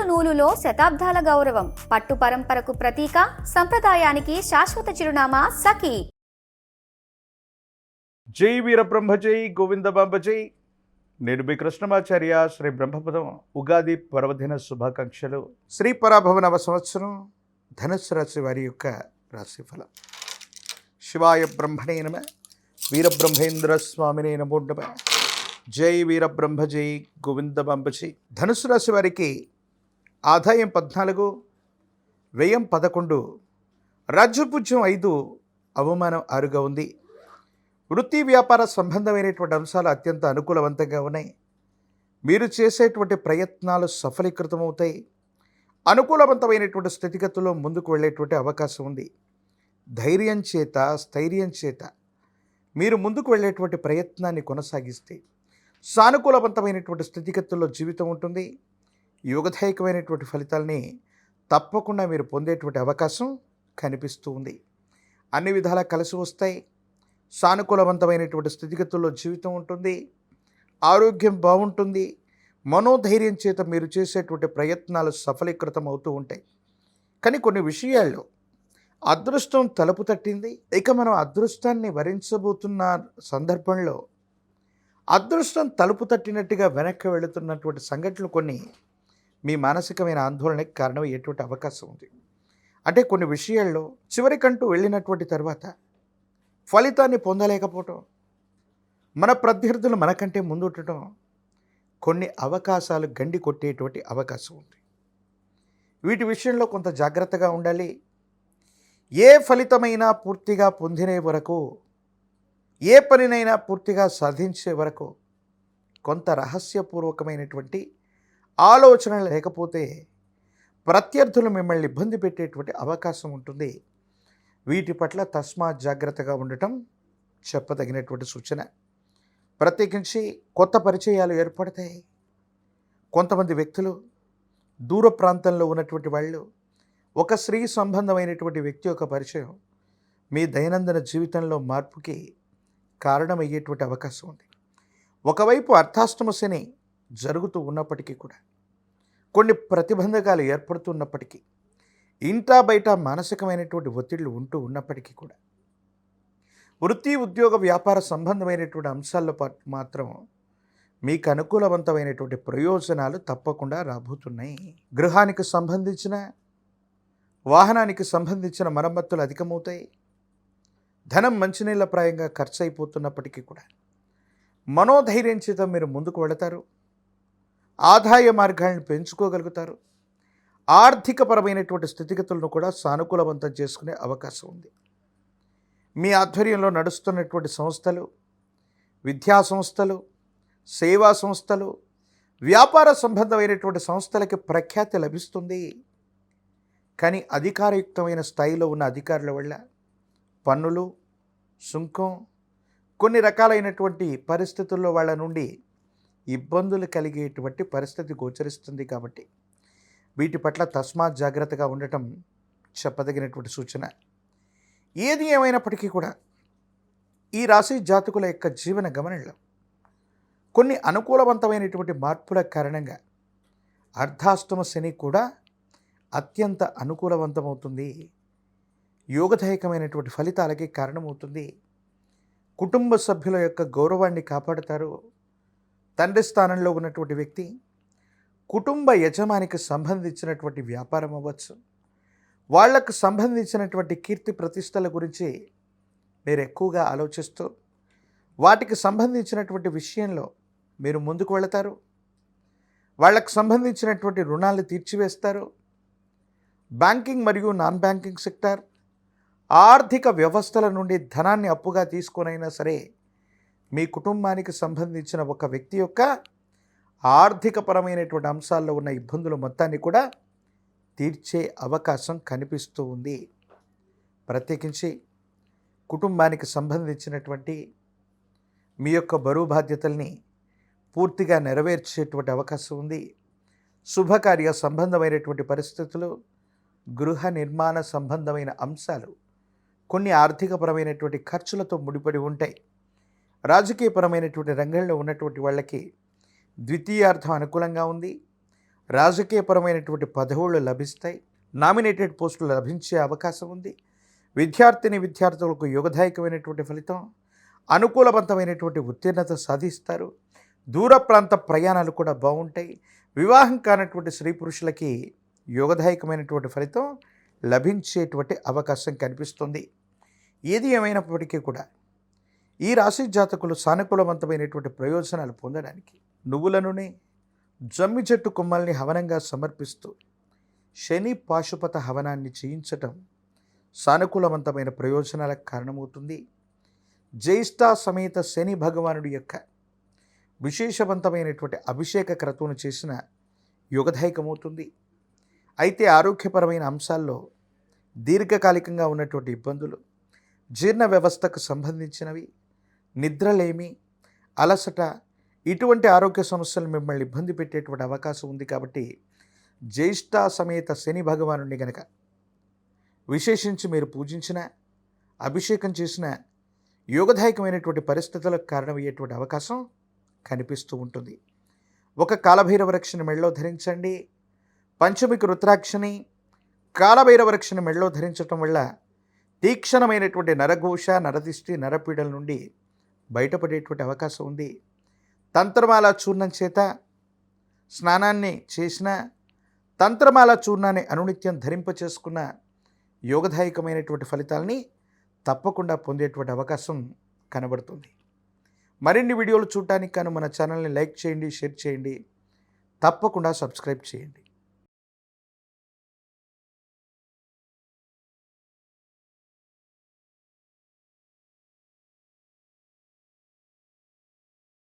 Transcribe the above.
నూలులో శతాబ్దాల గౌరవం, పట్టు పరంపరకు ప్రతీక, సంప్రదాయానికి శాశ్వత చిరునామా సఖీ. జై వీరబ్రహ్మ జై గోవిందబాంబ జై. నేను మీ కృష్ణమాచార్య. శ్రీ బ్రహ్మపదం ఉగాది పర్వదిన శుభాకాంక్షలు. శ్రీ పరాభవనవ సంవత్సరం ధనుస్సు రాశి వారి యొక్క రాశిఫలం. శివాయ బ్రహ్మణే నమ. వీరబ్రహ్మేంద్ర స్వామినే నమో నమ. జై వీరబ్రహ్మ జై గోవిందబాంబ జై. ధనుస్సు రాశి వారికి ఆదాయం 14, వ్యయం 11, రాజ్యపూజ్యం 5, అవమానం 6గా ఉంది. వృత్తి వ్యాపార సంబంధమైనటువంటి అంశాలు అత్యంత అనుకూలవంతంగా ఉన్నాయి. మీరు చేసేటువంటి ప్రయత్నాలు సఫలీకృతమవుతాయి. అనుకూలవంతమైనటువంటి స్థితిగతుల్లో ముందుకు వెళ్ళేటువంటి అవకాశం ఉంది. ధైర్యం చేత, స్థైర్యం చేత మీరు ముందుకు వెళ్ళేటువంటి ప్రయత్నాన్ని కొనసాగిస్తే సానుకూలవంతమైనటువంటి స్థితిగతుల్లో జీవితం ఉంటుంది. యోగదాయకమైనటువంటి ఫలితాలని తప్పకుండా మీరు పొందేటువంటి అవకాశం కనిపిస్తూ ఉంది. అన్ని విధాలా కలిసి వస్తాయి. సానుకూలవంతమైనటువంటి స్థితిగతుల్లో జీవితం ఉంటుంది. ఆరోగ్యం బాగుంటుంది. మనోధైర్యం చేత మీరు చేసేటువంటి ప్రయత్నాలు సఫలీకృతం అవుతూ ఉంటాయి. కానీ కొన్ని విషయాల్లో అదృష్టం తలుపు తట్టింది. ఇక మనం అదృష్టాన్ని వరించబోతున్న సందర్భంలో అదృష్టం తలుపు తట్టినట్టుగా వెనక్కి వెళుతున్నటువంటి సంఘటనలు కొన్ని మీ మానసికమైన ఆందోళనకి కారణమయ్యేటువంటి అవకాశం ఉంది. అంటే కొన్ని విషయాల్లో చివరికంటూ వెళ్ళినటువంటి తర్వాత ఫలితాన్ని పొందలేకపోవటం, మన ప్రత్యర్థులు మనకంటే ముందుండటం, కొన్ని అవకాశాలు గండి కొట్టేటువంటి అవకాశం ఉంది. వీటి విషయంలో కొంత జాగ్రత్తగా ఉండాలి. ఏ ఫలితమైనా పూర్తిగా పొందినే వరకు, ఏ పనినైనా పూర్తిగా సాధించే వరకు కొంత రహస్యపూర్వకమైనటువంటి ఆలోచన లేకపోతే ప్రత్యర్థులు మిమ్మల్ని ఇబ్బంది పెట్టేటువంటి అవకాశం ఉంటుంది. వీటి పట్ల తస్మాత్ జాగ్రత్తగా ఉండటం చెప్పదగినటువంటి సూచన. ప్రత్యేకించి కొత్త పరిచయాలు ఏర్పడతాయి. కొంతమంది వ్యక్తులు, దూర ప్రాంతంలో ఉన్నటువంటి వాళ్ళు, ఒక స్త్రీ సంబంధమైనటువంటి వ్యక్తి యొక్క పరిచయం మీ దైనందిన జీవితంలో మార్పుకి కారణమయ్యేటువంటి అవకాశం ఉంది. ఒకవైపు అర్ధాష్టమ శని జరుగుతూ ఉన్నప్పటికీ కూడా, కొన్ని ప్రతిబంధకాలు ఏర్పడుతున్నప్పటికీ, ఇంటా బయట మానసికమైనటువంటి ఒత్తిళ్లు ఉంటూ ఉన్నప్పటికీ కూడా, వృత్తి ఉద్యోగ వ్యాపార సంబంధమైనటువంటి అంశాల్లో మాత్రం మీకు అనుకూలవంతమైనటువంటి ప్రయోజనాలు తప్పకుండా రాబోతున్నాయి. గృహానికి సంబంధించిన, వాహనానికి సంబంధించిన మరమ్మతులు అధికమవుతాయి. ధనం మంచినీళ్ళ ప్రాయంగా ఖర్చు అయిపోతున్నప్పటికీ కూడా మనోధైర్యం చేత మీరు ముందుకు వెళతారు. ఆదాయ మార్గాలను పెంచుకోగలుగుతారు. ఆర్థికపరమైనటువంటి స్థితిగతులను కూడా సానుకూలవంతం చేసుకునే అవకాశం ఉంది. మీ ఆధ్వర్యంలో నడుస్తున్నటువంటి సంస్థలు, విద్యా సంస్థలు, సేవా సంస్థలు, వ్యాపార సంబంధమైనటువంటి సంస్థలకి ప్రఖ్యాతి లభిస్తుంది. కానీ అధికారయుక్తమైన స్థాయిలో ఉన్న అధికారుల వల్ల పన్నులు, సుంకం, కొన్ని రకాలైనటువంటి పరిస్థితుల్లో వాళ్ళ నుండి ఇబ్బందులు కలిగేటువంటి పరిస్థితి గోచరిస్తుంది. కాబట్టి వీటి పట్ల తస్మాత్ జాగ్రత్తగా ఉండటం చెప్పదగినటువంటి సూచన. ఏది ఏమైనప్పటికీ కూడా ఈ రాశి జాతకుల యొక్క జీవన గమనంలో కొన్ని అనుకూలవంతమైనటువంటి మార్పుల కారణంగా అర్ధాష్టమ శని కూడా అత్యంత అనుకూలవంతమవుతుంది. యోగదాయకమైనటువంటి ఫలితాలకి కారణమవుతుంది. కుటుంబ సభ్యుల యొక్క గౌరవాన్ని కాపాడుతారు. తండ్రి స్థానంలో ఉన్నటువంటి వ్యక్తి కుటుంబ యజమానికి సంబంధించినటువంటి వ్యాపారం అవ్వచ్చు, వాళ్లకు సంబంధించినటువంటి కీర్తి ప్రతిష్టల గురించి మీరు ఎక్కువగా ఆలోచిస్తూ వాటికి సంబంధించినటువంటి విషయంలో మీరు ముందుకు వెళతారు. వాళ్లకు సంబంధించినటువంటి రుణాలు తీర్చివేస్తారు. బ్యాంకింగ్ మరియు నాన్ బ్యాంకింగ్ సెక్టార్, ఆర్థిక వ్యవస్థల నుండి ధనాన్ని అప్పుగా తీసుకొనైనా సరే మీ కుటుంబానికి సంబంధించిన ఒక వ్యక్తి యొక్క ఆర్థికపరమైనటువంటి అంశాల్లో ఉన్న ఇబ్బందులు మొత్తాన్ని కూడా తీర్చే అవకాశం కనిపిస్తూ ఉంది. ప్రత్యేకించి కుటుంబానికి సంబంధించినటువంటి మీ యొక్క బరువు బాధ్యతల్ని పూర్తిగా నెరవేర్చేటువంటి అవకాశం ఉంది. శుభకార్య సంబంధమైనటువంటి పరిస్థితులు, గృహ నిర్మాణ సంబంధమైన అంశాలు, కొన్ని ఆర్థికపరమైనటువంటి ఖర్చులతో ముడిపడి ఉంటాయి. రాజకీయపరమైనటువంటి రంగంలో ఉన్నటువంటి వాళ్ళకి ద్వితీయార్థం అనుకూలంగా ఉంది. రాజకీయపరమైనటువంటి పదవులు లభిస్తాయి. నామినేటెడ్ పోస్టులు లభించే అవకాశం ఉంది. విద్యార్థులకు యోగదాయకమైనటువంటి ఫలితం. అనుకూలవంతమైనటువంటి ఉత్తీర్ణత సాధిస్తారు. దూర ప్రాంత ప్రయాణాలు కూడా బాగుంటాయి. వివాహం కానటువంటి స్త్రీ పురుషులకి యోగదాయకమైనటువంటి ఫలితం లభించేటువంటి అవకాశం కనిపిస్తుంది. ఏది ఏమైనప్పటికీ కూడా ఈ రాశి జాతకులు సానుకూలవంతమైనటువంటి ప్రయోజనాలు పొందడానికి నువ్వుల నూనె, జమ్మి చెట్టు కొమ్మల్ని హవనంగా సమర్పిస్తూ శని పాశుపత హవనాన్ని చేయించటం సానుకూలవంతమైన ప్రయోజనాలకు కారణమవుతుంది. జ్యేష్ఠ సమేత శని భగవానుడి యొక్క విశేషవంతమైనటువంటి అభిషేక క్రతువును చేసిన యోగదాయకమవుతుంది. అయితే ఆరోగ్యపరమైన అంశాల్లో దీర్ఘకాలికంగా ఉన్నటువంటి ఇబ్బందులు, జీర్ణ వ్యవస్థకు సంబంధించినవి, నిద్రలేమి, అలసట, ఇటువంటి ఆరోగ్య సమస్యలు మిమ్మల్ని ఇబ్బంది పెట్టేటువంటి అవకాశం ఉంది. కాబట్టి జ్యేష్ఠ సమేత శని భగవానుడిని గనక విశేషించి మీరు పూజించిన, అభిషేకం చేసిన యోగదాయకమైనటువంటి పరిస్థితులకు కారణమయ్యేటువంటి అవకాశం కనిపిస్తూ ఉంటుంది. ఒక కాలభైరవ రక్షని మెడలో ధరించండి. పంచమికి రుద్రాక్షని, కాలభైరవ రక్షని మెడలో ధరించటం వల్ల తీక్షణమైనటువంటి నరఘోష, నరదిష్టి, నరపీడల నుండి బయటపడేటువంటి అవకాశం ఉంది. తంత్రమాల చూర్ణం చేత స్నానాన్ని చేసిన, తంత్రమాల చూర్ణాన్ని అనునిత్యం ధరింపచేసుకున్న యోగదాయకమైనటువంటి ఫలితాలని తప్పకుండా పొందేటువంటి అవకాశం కనబడుతుంది. మరిన్ని వీడియోలు చూడటానికి గాను మన ఛానల్ని లైక్ చేయండి, షేర్ చేయండి, తప్పకుండా సబ్స్క్రైబ్ చేయండి.